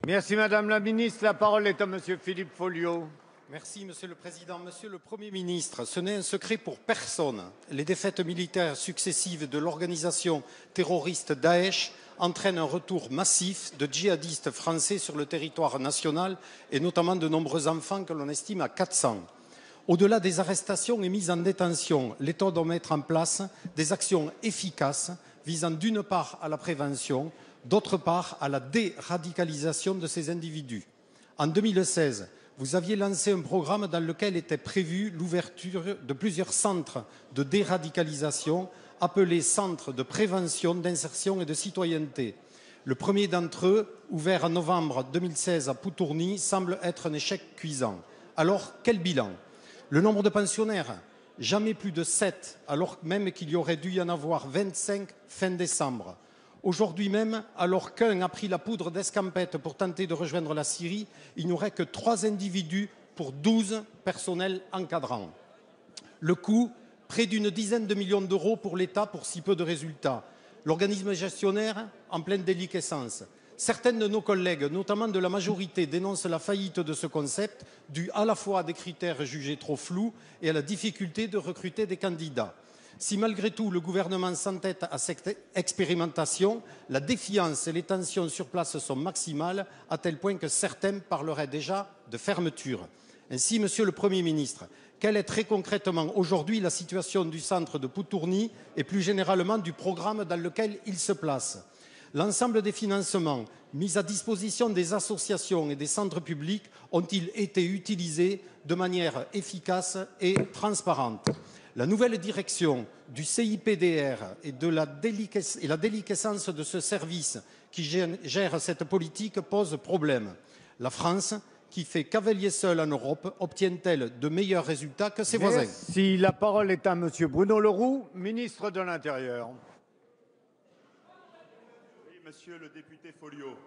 Merci Madame la Ministre. La parole est à Monsieur Philippe Folliot. Merci Monsieur le Président. Monsieur le Premier ministre, ce n'est un secret pour personne. Les défaites militaires successives de l'organisation terroriste Daesh entraînent un retour massif de djihadistes français sur le territoire national et notamment de nombreux enfants que l'on estime à 400. Au-delà des arrestations et mises en détention, l'État doit mettre en place des actions efficaces visant d'une part à la prévention, d'autre part à la déradicalisation de ces individus. En 2016, vous aviez lancé un programme dans lequel était prévue l'ouverture de plusieurs centres de déradicalisation appelés centres de prévention, d'insertion et de citoyenneté. Le premier d'entre eux, ouvert en novembre 2016 à Poutourny, semble être un échec cuisant. Alors, quel bilan? Le nombre de pensionnaires, jamais plus de 7, alors même qu'il y aurait dû y en avoir 25 fin décembre. Aujourd'hui même, alors qu'un a pris la poudre d'escampette pour tenter de rejoindre la Syrie, il n'y aurait que 3 individus pour 12 personnels encadrants. Le coût, près d'une dizaine de millions d'euros pour l'État pour si peu de résultats. L'organisme gestionnaire en pleine déliquescence. Certaines de nos collègues, notamment de la majorité, dénoncent la faillite de ce concept, due à la fois à des critères jugés trop flous et à la difficulté de recruter des candidats. Si malgré tout le gouvernement s'entête à cette expérimentation, la défiance et les tensions sur place sont maximales, à tel point que certains parleraient déjà de fermeture. Ainsi, Monsieur le Premier ministre, quelle est très concrètement aujourd'hui la situation du centre de Poutourny et plus généralement du programme dans lequel il se place? L'ensemble des financements mis à disposition des associations et des centres publics ont-ils été utilisés de manière efficace et transparente? La nouvelle direction du CIPDR et la déliquescence de ce service qui gère cette politique pose problème. La France, qui fait cavalier seul en Europe, obtient-elle de meilleurs résultats que ses voisins? Merci. La parole est à Monsieur Bruno Le Roux, ministre de l'Intérieur. Oui, Monsieur le député Folliot,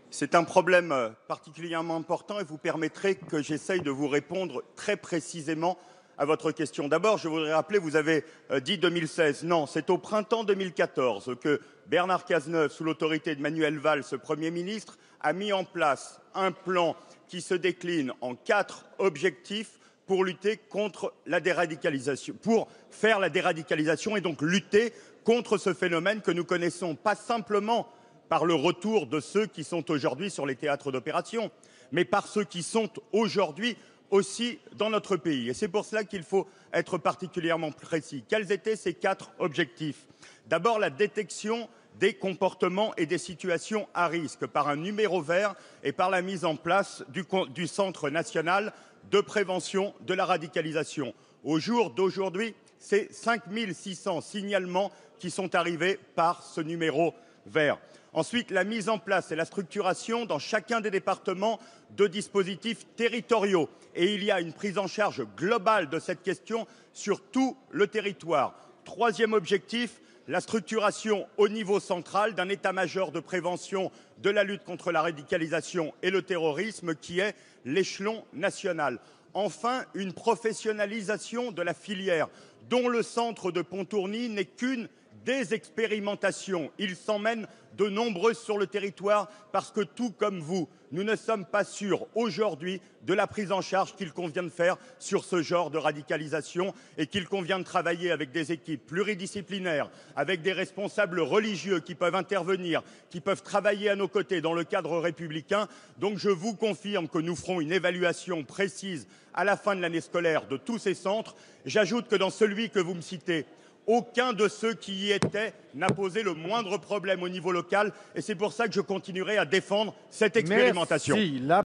c'est un problème particulièrement important et vous permettrez que j'essaye de vous répondre très précisément à votre question. D'abord, je voudrais rappeler, vous avez dit 2016. Non, c'est au printemps 2014 que Bernard Cazeneuve, sous l'autorité de Manuel Valls, Premier ministre, a mis en place un plan qui se décline en 4 objectifs pour lutter contre la déradicalisation, pour faire la déradicalisation et donc lutter contre ce phénomène que nous connaissons, pas simplement par le retour de ceux qui sont aujourd'hui sur les théâtres d'opération, mais par ceux qui sont aujourd'hui aussi dans notre pays. Et c'est pour cela qu'il faut être particulièrement précis. Quels étaient ces 4 objectifs? D'abord, la détection des comportements et des situations à risque par un numéro vert et par la mise en place du Centre national de prévention de la radicalisation. Au jour d'aujourd'hui, c'est 5 600 signalements qui sont arrivés par ce numéro vert. Ensuite, la mise en place et la structuration dans chacun des départements de dispositifs territoriaux. Et il y a une prise en charge globale de cette question sur tout le territoire. Troisième objectif, la structuration au niveau central d'un état-major de prévention de la lutte contre la radicalisation et le terrorisme qui est l'échelon national. Enfin, une professionnalisation de la filière dont le centre de Pontourny n'est qu'une des expérimentations. Il s'en mène de nombreuses sur le territoire parce que, tout comme vous, nous ne sommes pas sûrs aujourd'hui de la prise en charge qu'il convient de faire sur ce genre de radicalisation et qu'il convient de travailler avec des équipes pluridisciplinaires, avec des responsables religieux qui peuvent intervenir, qui peuvent travailler à nos côtés dans le cadre républicain. Donc je vous confirme que nous ferons une évaluation précise à la fin de l'année scolaire de tous ces centres. J'ajoute que dans celui que vous me citez, aucun de ceux qui y étaient n'a posé le moindre problème au niveau local et c'est pour ça que je continuerai à défendre cette expérimentation. Merci.